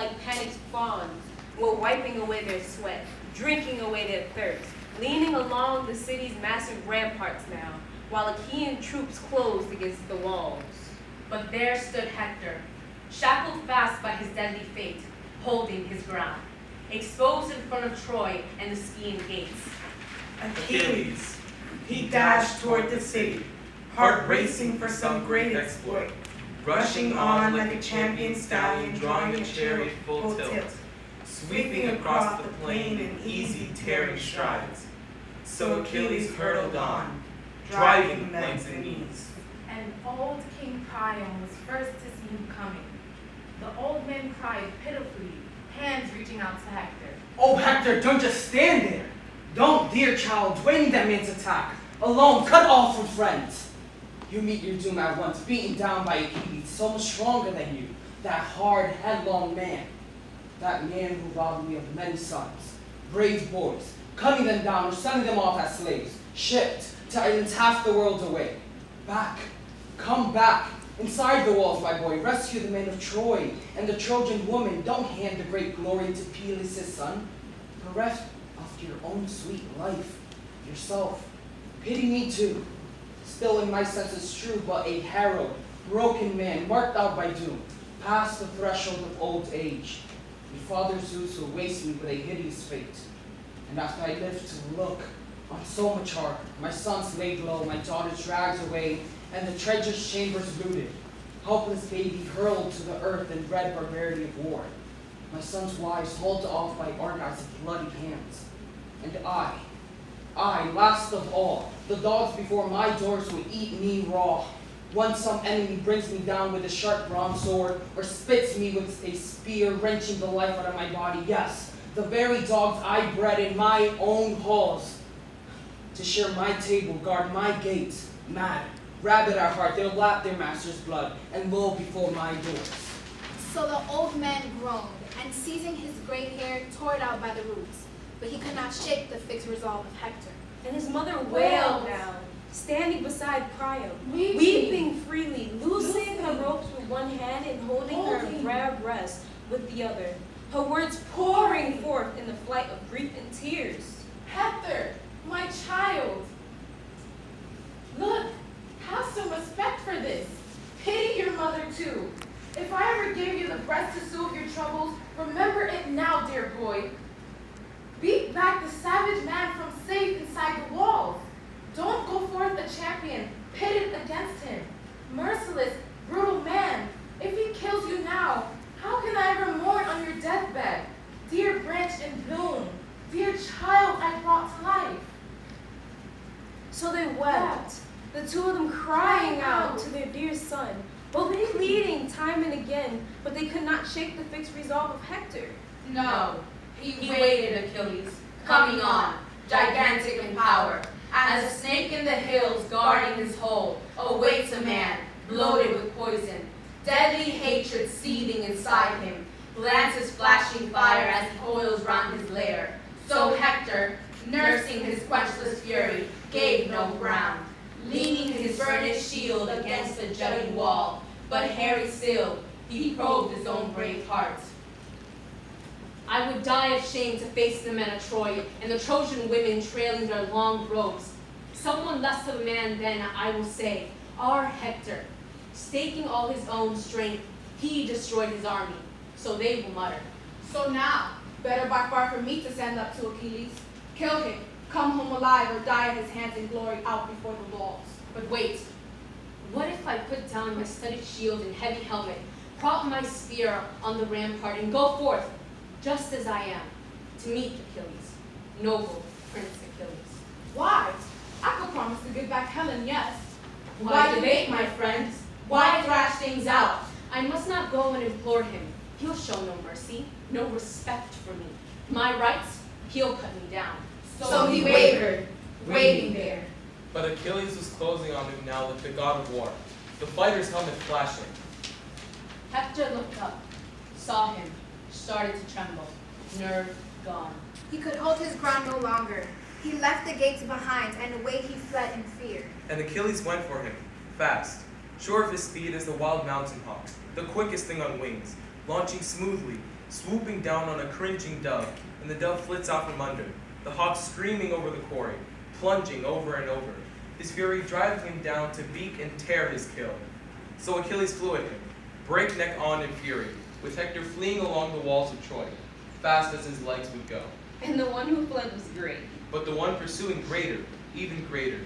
like panicked fawns, were wiping away their sweat, drinking away their thirst, leaning along the city's massive ramparts now, while Achaean troops closed against the walls. But there stood Hector, shackled fast by his deadly fate, holding his ground, exposed in front of Troy and the Scaean gates. Achilles, he dashed toward the city, heart racing for some great exploit, rushing on like a champion stallion drawing a chariot full tilt, sweeping across the plain in easy tearing strides. So Achilles hurtled on, driving legs and knees. And old King Priam was first to see him coming. The old man cried pitifully, hands reaching out to Hector. Oh, Hector, don't just stand there. Don't, dear child, wing that man's attack. Alone, cut off from friends. You meet your doom at once, beaten down by Achilles, so much stronger than you. That hard, headlong man. That man who robbed me of many sons, brave boys, cutting them down or selling them off as slaves, shipped to islands half the world away. Back, come back, inside the walls, my boy, rescue the men of Troy and the Trojan woman. Don't hand the great glory to Peleus' son, bereft of your own sweet life, yourself. Pity me too, still in my senses true, but a harrowed, broken man, marked out by doom, past the threshold of old age. Your father Zeus will waste me with a hideous fate. And after I live to look on so much horror, my sons laid low, my daughters dragged away, and the treacherous chambers looted. Helpless baby hurled to the earth in dread barbarity of war. My sons' wives hauled off by Argives with bloody hands. And I, last of all, the dogs before my doors would eat me raw. Once some enemy brings me down with a sharp bronze sword, or spits me with a spear, wrenching the life out of my body. Yes, the very dogs I bred in my own halls, to share my table, guard my gates, mad, rabid at heart, they'll lap their master's blood, and low before my doors. So the old man groaned, and seizing his gray hair, tore it out by the roots. But he could not shake the fixed resolve of Hector. And his mother wailed now, standing beside Priam, weeping freely, loosing her ropes with one hand and holding her rare breast with the other, her words pouring forth in the flight of grief and tears. Hector, my child, look, have some respect for this. Pity your mother too. If I ever gave you the breast to soothe your troubles, remember it now, dear boy. Beat back the savage man from safe inside the walls. Don't go forth a champion, pitted against him. Merciless, brutal man, if he kills you now, how can I ever mourn on your deathbed? Dear branch in bloom, dear child I brought to life. So they wept, the two of them crying out to their dear son, both pleading time and again, but they could not shake the fixed resolve of Hector. No, he waited Achilles, coming on, gigantic in power, as a snake in the hills guarding his hole, awaits a man, bloated with poison, deadly hatred seething inside him, glances flashing fire as he coils round his lair. So Hector, nursing his quenchless fury, gave no ground, leaning his burnished shield against the jutting wall, but hairy still, he probed his own brave heart. I would die of shame to face the men of Troy and the Trojan women trailing their long robes. Someone less of a man then, I will say, our Hector, staking all his own strength, he destroyed his army, so they will mutter. So now, better by far for me to stand up to Achilles. Kill him, come home alive, or die at his hands in glory out before the walls. But wait, what if I put down my studded shield and heavy helmet, prop my spear on the rampart, and go forth, just as I am, to meet Achilles, noble Prince Achilles? Why? I could promise to give back Helen, yes. Why debate, my friends? Why thrash things out? I must not go and implore him. He'll show no mercy, no respect for me. My rights, he'll cut me down. So he wavered, waiting there. But Achilles was closing on him now like the god of war, the fighter's helmet flashing. Hector looked up, saw him, started to tremble, nerve gone. He could hold his ground no longer. He left the gates behind, and away he fled in fear. And Achilles went for him, fast, sure of his speed as the wild mountain hawk, the quickest thing on wings, launching smoothly, swooping down on a cringing dove, and the dove flits out from under, the hawk screaming over the quarry, plunging over and over, his fury driving him down to beak and tear his kill. So Achilles flew at him, breakneck on in fury, with Hector fleeing along the walls of Troy, fast as his legs would go. And the one who fled was great. But the one pursuing greater, even greater,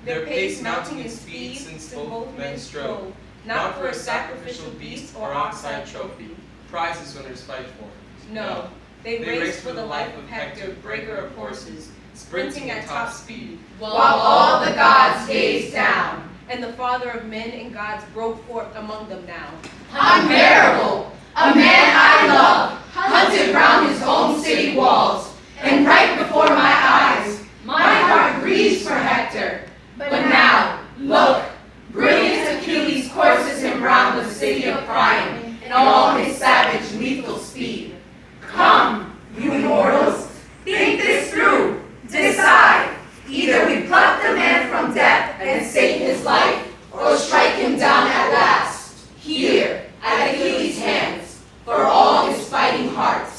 Their pace mounting in speed, since both men strove, not for a sacrificial beast or ox-hide trophy. Prizes winners fight for. No, they raced for the life of Hector, breaker of horses, sprinting at top speed, While all the gods gazed down. and the father of men and gods broke forth among them now. Unbearable, a man I love, hunted round his own city walls, and right before my eyes, my heart grieves for Hector. But now, look, brilliant Achilles courses him round the city of Priam in all his savage, lethal speed. Come, you mortals, think this through, decide. Either we pluck the man from death and save his life, or strike him down at last, here, at Achilles' hands, for all his fighting heart.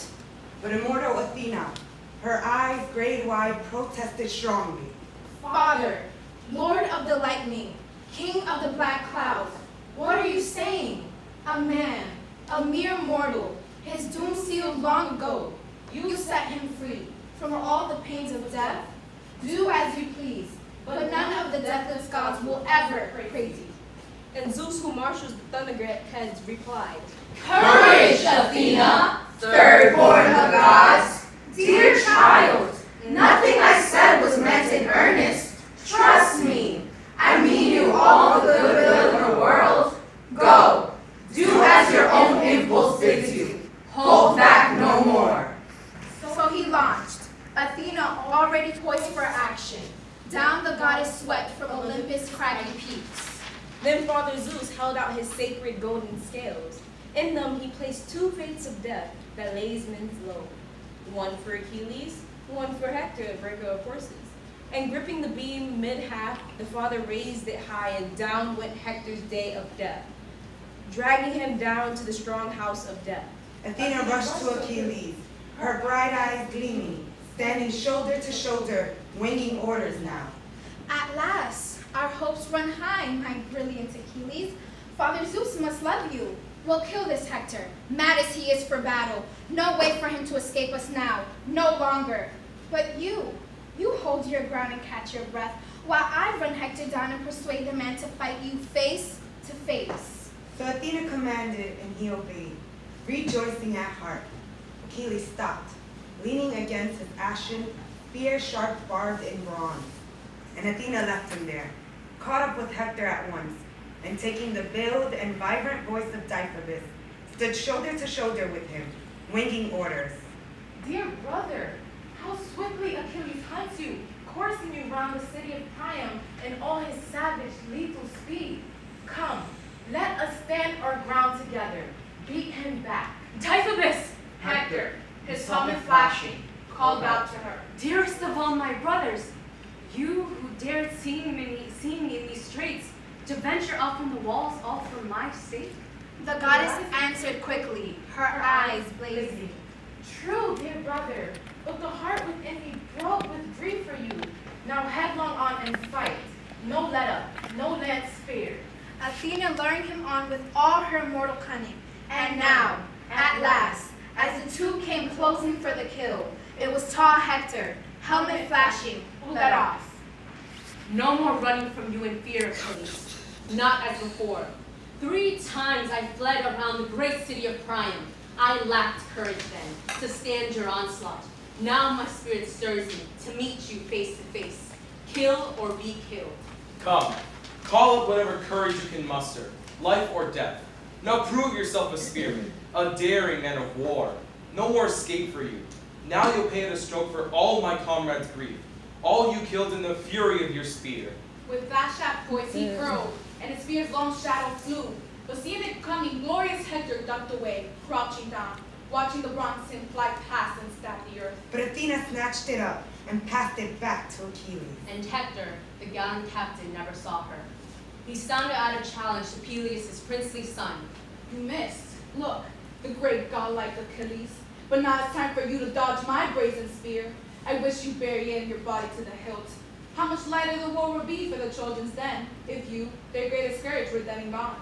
But immortal Athena, her eyes grade-wide, protested strongly. Father, Lord of the lightning, King of the black clouds, what are you saying? A man, a mere mortal, his doom sealed long ago. You set him free from all the pains of death. Do as you please, but none of the deathless gods will ever praise you. And Zeus, who marshals the thunderheads, replied, Courage, Athena, third-born of the gods. Dear child, nothing I said was meant in earnest. Trust me, I mean you all the goodwill in the world. Go, do as your own impulse bids you. Hold back no more. So he launched, Athena already poised for action. Down the goddess swept from Olympus' craggy peaks. Then Father Zeus held out his sacred golden scales. In them he placed two fates of death that lays men's low. One for Achilles, one for Hector, breaker of horses. And gripping the beam mid-half, the father raised it high, and down went Hector's day of death, dragging him down to the strong house of death. Athena rushed to Achilles, her bright eyes gleaming, standing shoulder to shoulder, winging orders now. At last, our hopes run high, my brilliant Achilles. Father Zeus must love you. We'll kill this Hector, mad as he is for battle. No way for him to escape us now, no longer. But you hold your ground and catch your breath, while I run Hector down and persuade the man to fight you face to face. So Athena commanded, and he obeyed, rejoicing at heart. Achilles stopped, leaning against his ashen, spear-sharp barbed in bronze. And Athena left him there, caught up with Hector at once, and taking the build and vibrant voice of Deiphobus, stood shoulder to shoulder with him, winging orders. Dear brother, how swiftly Achilles hunts you, coursing you round the city of Priam in all his savage, lethal speed. Come, let us stand our ground together. Beat him back. Deiphobus! Hector, his helmet flashing, called out to her. Dearest of all my brothers, you who dared see me in these straits, to venture up from the walls all for my sake? The goddess answered quickly, her eyes blazing. True, dear brother, but the heart within me broke with grief for you. Now headlong on and fight. No let up, no lance spared. Athena luring him on with all her mortal cunning. And now, at last, as the two came closing for the kill, it was tall Hector, helmet flashing, who led off. No more running from you in fear, Achilles. Not as before. 3 times I fled around the great city of Priam. I lacked courage then to stand your onslaught. Now my spirit stirs me to meet you face to face. Kill or be killed. Come, call up whatever courage you can muster, life or death. Now prove yourself a spearman, a daring man of war. No more escape for you. Now you'll pay it a stroke for all my comrades' grief, all you killed in the fury of your spear. With that shaft voice he hurled, and his spear's long shadow flew. But seeing it coming, glorious Hector ducked away, crouching down, watching the bronze sin fly past and stab the earth. But Athena snatched it up and passed it back to Achilles. And Hector, the gallant captain, never saw her. He sounded out a challenge to Peleus, his princely son. You missed. Look, the great godlike Achilles. But now it's time for you to dodge my brazen spear. I wish you bury in your body to the hilt. How much lighter the war would be for the Trojans then, if you, their greatest courage, were then and gone.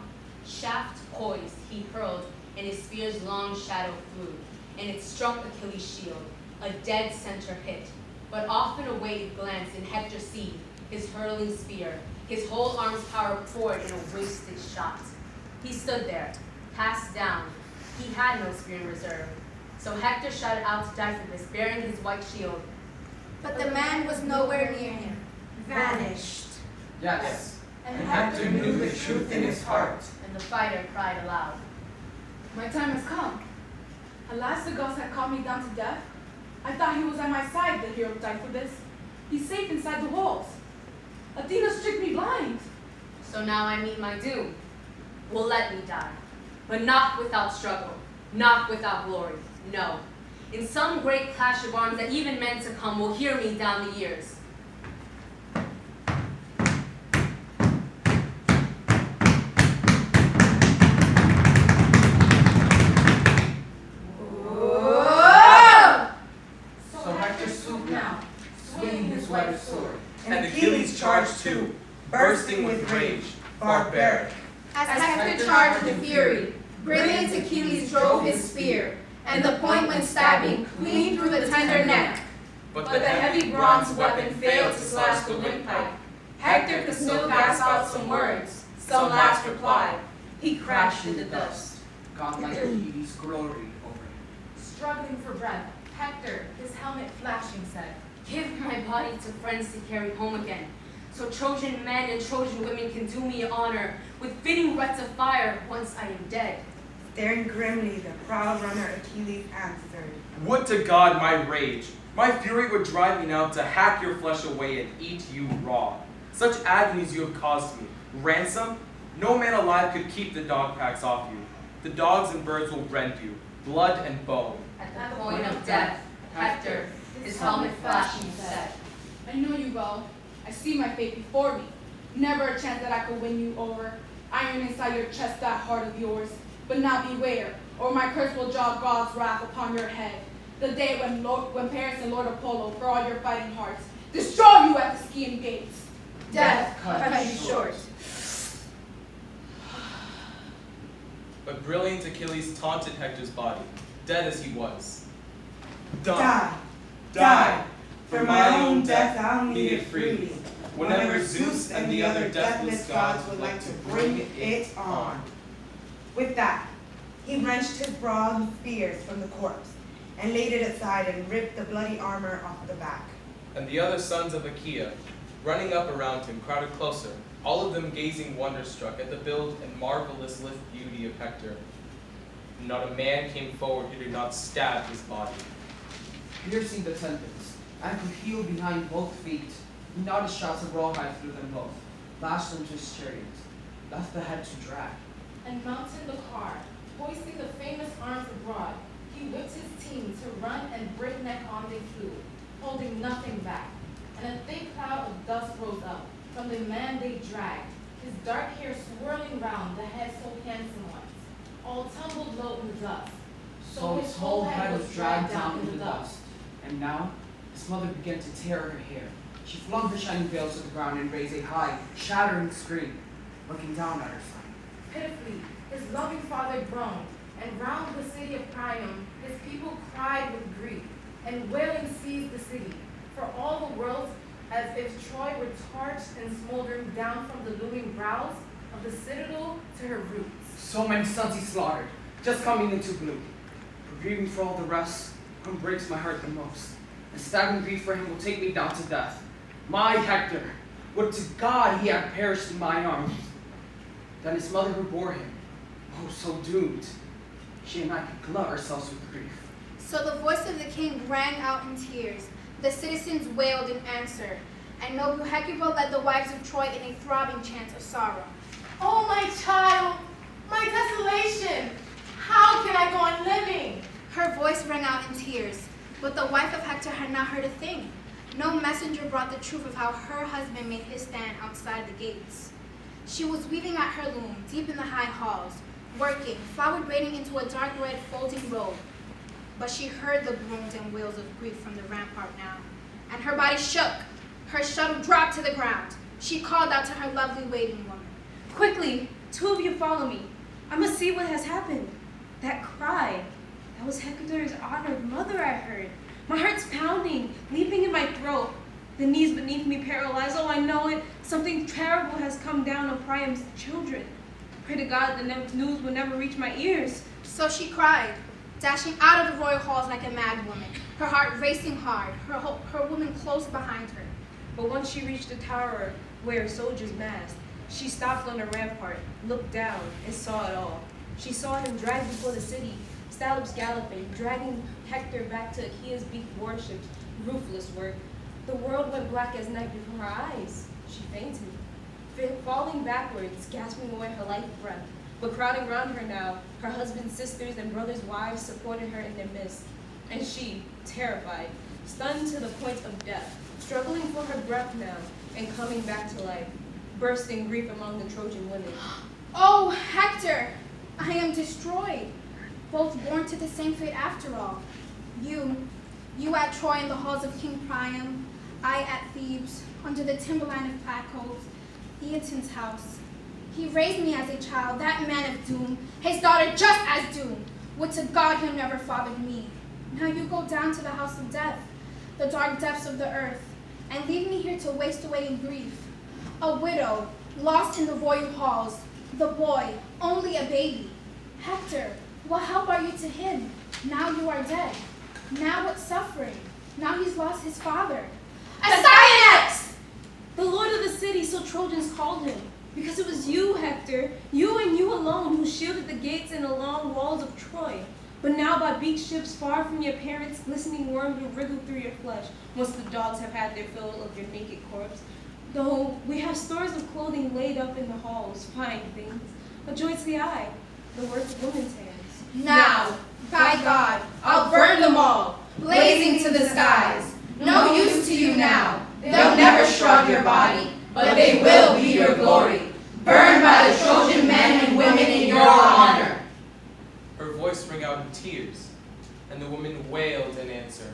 Shaft poised, he hurled, and his spear's long shadow flew, and it struck Achilles' shield, a dead center hit. But off and away it glanced, and Hector see his hurling spear, his whole arm's power poured in a wasted shot. He stood there, cast down. He had no spear in reserve. So Hector shouted out to Deiphobus, bearing his white shield. But the man was nowhere near him. Vanished. Yes. And Hector knew the truth in his heart. And the fighter cried aloud. My time has come. Alas, the gods had caught me down to death. I thought he was at my side, the hero Deiphobus. He's safe inside the walls. Athena struck me blind. So now I meet my doom. Will let me die, but not without struggle, not without glory, no. In some great clash of arms that even men to come will hear me down the years. So Hector swooped now, swinging his wedded sword, and Achilles charged too, bursting with rage, barbaric. As Hector charged with fury, brilliant Achilles drove his spear, and the point went stabbing clean through the tender neck. But But the heavy bronze weapon failed to slash the windpipe. Hector could still gasp out some words, some last reply. He crashed into dust. Godlike Achilles' glory over him. Struggling for breath, Hector, his helmet flashing, said, Give my body to friends to carry home again, so Trojan men and Trojan women can do me honor with fitting wreaths of fire once I am dead. Staring grimly, the proud runner Achilles answered. Would to God my rage, my fury would drive me now to hack your flesh away and eat you raw. Such agonies you have caused me. Ransom? No man alive could keep the dog packs off you. The dogs and birds will rend you, blood and bone. At the point of death, Hector, his helmet flashing, said, I know you well. I see my fate before me. Never a chance that I could win you over. Iron inside your chest, that heart of yours. But now beware, or my curse will draw God's wrath upon your head. The day when Paris and Lord Apollo, for all your fighting hearts, destroy you at the Scaean gates. Death cut you short. But brilliant Achilles taunted Hector's body, dead as he was. Die, die, for my own death I'll need it freely, whenever Zeus and the other deathless gods would like to bring it on. With that, he wrenched his bronze spears from the corpse, and laid it aside and ripped the bloody armor off the back. And the other sons of Achaea, running up around him, crowded closer, all of them gazing wonderstruck at the build and marvelous lithe beauty of Hector. Not a man came forward who did not stab his body. Piercing the tendons, ankle heel behind both feet, he nodded shots of rawhide through them both, lashed them to his chariot, left the head to drag. And mounted the car, hoisting the famous arms abroad, he whipped his team to run and breakneck on they flew, holding nothing back. And a thick cloud of dust rose up from the man they dragged, his dark hair swirling round the head so handsome once, all tumbled low in the dust. So his whole head was dragged down in the dust. And now, his mother began to tear her hair. She flung her shining veils to the ground and raised a high, shattering scream, looking down at her son. Pitifully, his loving father groaned, and round the city of Priam, his people cried with grief, and wailing seized the city, for all the world as if Troy were torched and smoldering down from the looming brows of the citadel to her roots. So many sons he slaughtered, just coming into bloom. For grieving for all the rest, one breaks my heart the most. And stabbing grief for him will take me down to death. My Hector, would to God he had perished in my arms. Then his mother who bore him, oh so doomed, she and I could glut ourselves with grief. So the voice of the king rang out in tears. The citizens wailed in answer, and noble Hecuba led the wives of Troy in a throbbing chant of sorrow. Oh, my child, my desolation! How can I go on living? Her voice rang out in tears, but the wife of Hector had not heard a thing. No messenger brought the truth of how her husband made his stand outside the gates. She was weaving at her loom, deep in the high halls, working, flower braiding into a dark red folding robe. But she heard the groans and wails of grief from the rampart now, and her body shook. Her shuttle dropped to the ground. She called out to her lovely waiting woman. Quickly, two of you follow me. I must see what has happened. That cry, that was Hector's honored mother I heard. My heart's pounding, leaping in my throat. The knees beneath me paralyzed. Oh, I know it. Something terrible has come down on Priam's children. Pray to God the news will never reach my ears. So she cried, dashing out of the royal halls like a mad woman, her heart racing hard, her woman close behind her. But once she reached the tower where soldiers massed, she stopped on the rampart, looked down, and saw it all. She saw him dragged before the city, stallops galloping, dragging Hector back to Achaea's beak warships, ruthless work. The world went black as night before her eyes. She fainted, falling backwards, gasping away her life breath. But crowding round her now, her husband's sisters and brothers' wives supported her in their midst. And she, terrified, stunned to the point of death, struggling for her breath now, and coming back to life, burst in grief among the Trojan women. Oh, Hector, I am destroyed, both born to the same fate after all. You at Troy in the halls of King Priam, I at Thebes, under the timberline of Placos, Aeeton's house. He raised me as a child, that man of doom, his daughter just as doomed. Would to God he never fathered me. Now you go down to the house of death, the dark depths of the earth, and leave me here to waste away in grief. A widow, lost in the royal halls, the boy, only a baby. Hector, what help are you to him? Now you are dead. Now what suffering? Now he's lost his father. Ascanius! The lord of the city, so Trojans called him. Because it was you, Hector, you and you alone, who shielded the gates and the long walls of Troy. But now by beaked ships far from your parents, glistening worms will wriggle through your flesh, once the dogs have had their fill of your naked corpse. Though we have stores of clothing laid up in the halls, fine things, a joy to the eye, the work of women's hands. Now, by God, I'll burn them all, blazing to the skies. No use to you now. They'll never shrug your body, but they will be your glory, burned by the Trojan men and women in your honor. Her voice rang out in tears, and the woman wailed in answer.